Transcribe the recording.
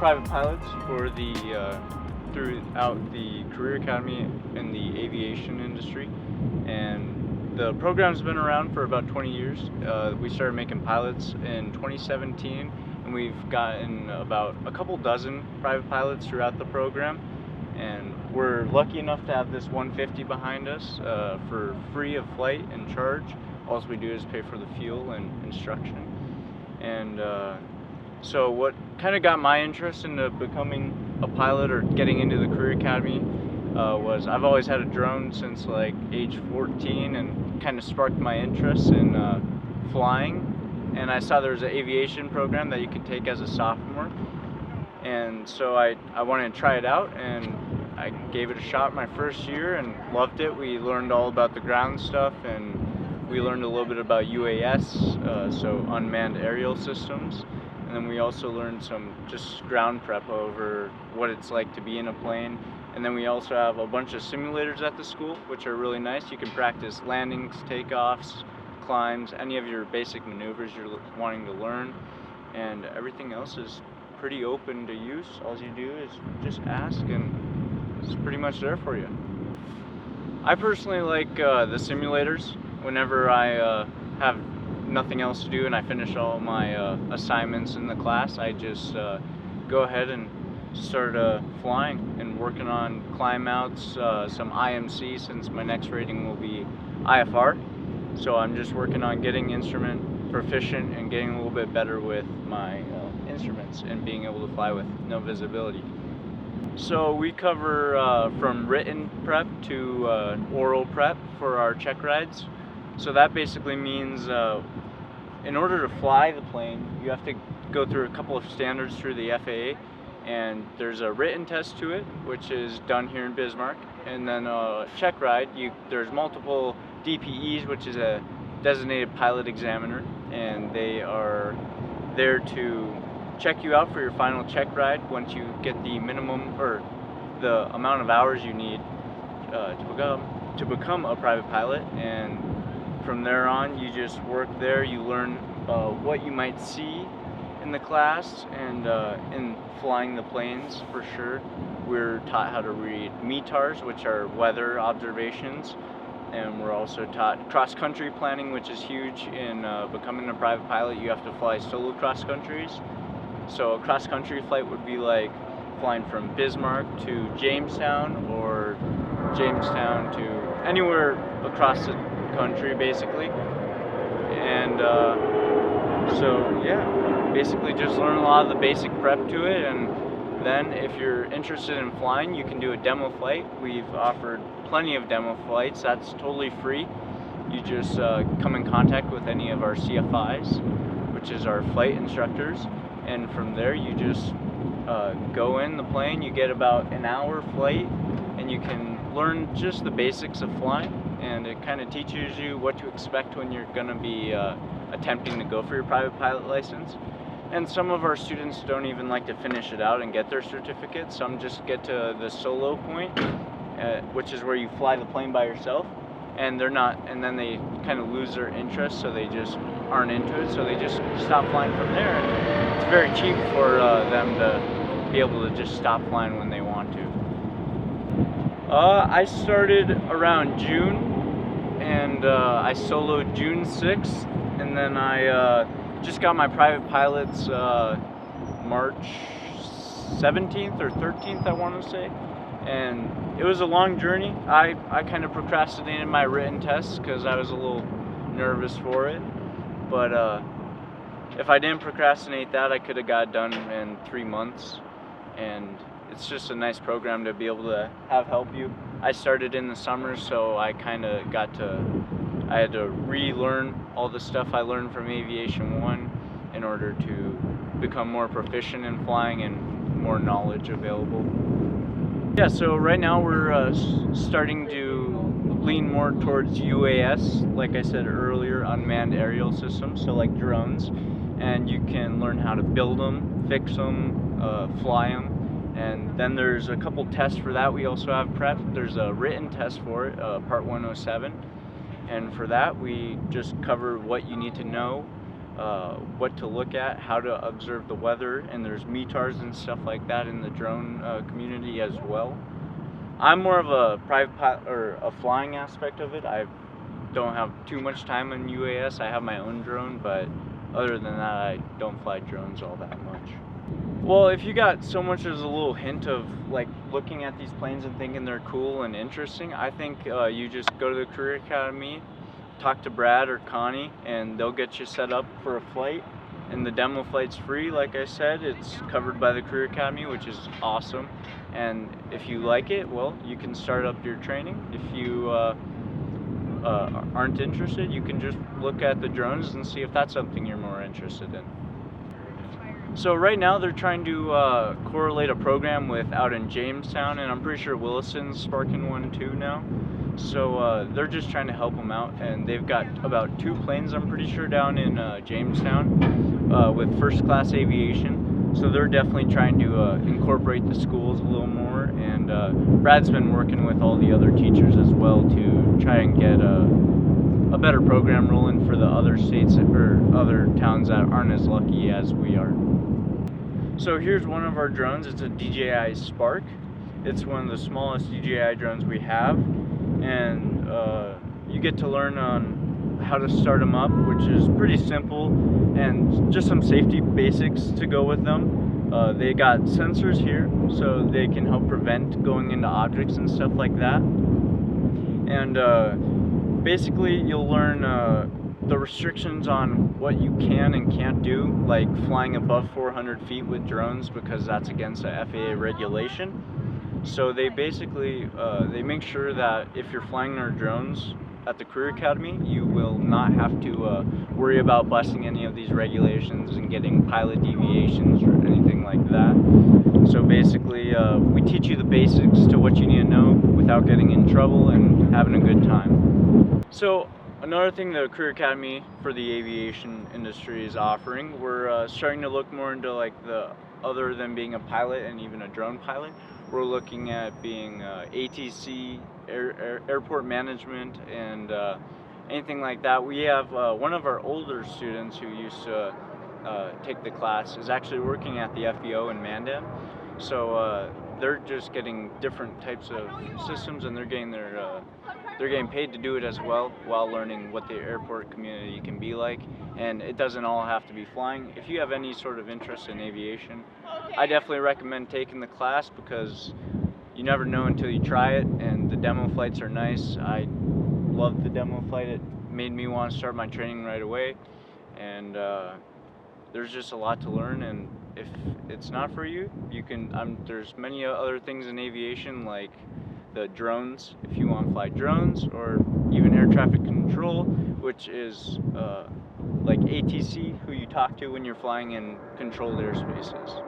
private pilots for the throughout the Career Academy in the aviation industry, and the program's been around for about 20 years. We started making pilots in 2017, and we've gotten about a couple dozen private pilots throughout the program, and we're lucky enough to have this 150 behind us for free of flight and charge. All we do is pay for the fuel and instruction. And so what kind of got my interest into becoming a pilot or getting into the Career Academy was I've always had a drone since like age 14, and kind of sparked my interest in flying. And I saw there was an aviation program that you could take as a sophomore, and so I wanted to try it out, and I gave it a shot my first year and loved it. We learned all about the ground stuff, and we learned a little bit about UAS, so unmanned aerial systems. And then we also learned some just ground prep over what it's like to be in a plane. And then we also have a bunch of simulators at the school, which are really nice. You can practice landings, takeoffs, climbs, any of your basic maneuvers you're wanting to learn. And everything else is pretty open to use. All you do is just ask, and it's pretty much there for you. I personally like the simulators. Whenever I have nothing else to do and I finish all my assignments in the class, I just go ahead and start flying and working on climb outs, some IMC, since my next rating will be IFR. So I'm just working on getting instrument proficient and getting a little bit better with my instruments and being able to fly with no visibility. So we cover from written prep to oral prep for our check rides. So that basically means in order to fly the plane, you have to go through a couple of standards through the FAA, and there's a written test to it, which is done here in Bismarck, and then a check ride. There's multiple DPEs, which is a designated pilot examiner, and they are there to check you out for your final check ride once you get the minimum or the amount of hours you need to become a private pilot. And from there on, you just work there. You learn what you might see in the class, and in flying the planes for sure. We're taught how to read METARs, which are weather observations, and we're also taught cross-country planning, which is huge in becoming a private pilot. You have to fly solo cross-countries. So a cross-country flight would be like flying from Bismarck to Jamestown, or Jamestown to anywhere across the country, basically. And so yeah, basically just learn a lot of the basic prep to it, and then if you're interested in flying, you can do a demo flight. We've offered plenty of demo flights. That's totally free. You just come in contact with any of our CFIs, which is our flight instructors, and from there you just go in the plane. You get about an hour flight, and you can learn just the basics of flying, and it kind of teaches you what to expect when you're going to be attempting to go for your private pilot license. And some of our students don't even like to finish it out and get their certificate. Some just get to the solo point, which is where you fly the plane by yourself, and then they kind of lose their interest, so they just aren't into it, so they just stop flying from there. And it's very cheap for them to be able to just stop flying when they want to. I started around June, and I soloed June 6th, and then I just got my private pilots March 17th or 13th, I want to say. And it was a long journey. I kind of procrastinated my written tests because I was a little nervous for it. But if I didn't procrastinate that, I could have got it done in 3 months. And it's just a nice program to be able to have help you. I started in the summer, so I kind of I had to relearn all the stuff I learned from Aviation 1 in order to become more proficient in flying and more knowledge available. Yeah, so right now we're starting to lean more towards UAS, like I said earlier, unmanned aerial systems, so like drones. And you can learn how to build them, fix them, fly them. And then there's a couple tests for that. We also have prep. There's a written test for it, Part 107. And for that, we just cover what you need to know what to look at, how to observe the weather, and there's METARs and stuff like that in the drone community as well. I'm more of a private pilot, or a flying aspect of it. I don't have too much time in UAS. I have my own drone, but other than that, I don't fly drones all that much. Well, if you got so much as a little hint of like looking at these planes and thinking they're cool and interesting, I think you just go to the Career Academy, talk to Brad or Connie, and they'll get you set up for a flight. And the demo flight's free, like I said. It's covered by the Career Academy, which is awesome. And if you like it, well, you can start up your training. If you aren't interested, you can just look at the drones and see if that's something you're more interested in. So right now they're trying to correlate a program with out in Jamestown, and I'm pretty sure Williston's sparking one too now. So they're just trying to help them out, and they've got about 2 planes, I'm pretty sure, down in Jamestown with first class aviation. So they're definitely trying to incorporate the schools a little more, and Brad's been working with all the other teachers as well to try and get a better program rolling for the other states or other towns that aren't as lucky as we are. So here's one of our drones. It's a Dji Spark. It's one of the smallest DJI drones we have, and you get to learn on how to start them up, which is pretty simple, and just some safety basics to go with them. They got sensors here, so they can help prevent going into objects and stuff like that. And basically, you'll learn the restrictions on what you can and can't do, like flying above 400 feet with drones, because that's against the FAA regulation. So they basically, they make sure that if you're flying our drones at the Career Academy, you will not have to worry about busting any of these regulations and getting pilot deviations or anything like that. So basically, we teach you the basics to what you need to know without getting in trouble and having a good time. So another thing the Career Academy for the aviation industry is offering, we're starting to look more into like the other than being a pilot and even a drone pilot. We're looking at being ATC, airport management, and anything like that. We have one of our older students who used to take the class is actually working at the FBO in Mandan. So they're just getting different types of systems, and they're getting paid to do it as well, while learning what the airport community can be like. And it doesn't all have to be flying. If you have any sort of interest in aviation, I definitely recommend taking the class, because you never know until you try it, and the demo flights are nice. I loved the demo flight. It made me want to start my training right away, and there's just a lot to learn. And if it's not for you, you can, there's many other things in aviation, like the drones, if you want to fly drones, or even air traffic control, which is like ATC, who you talk to when you're flying in controlled airspaces.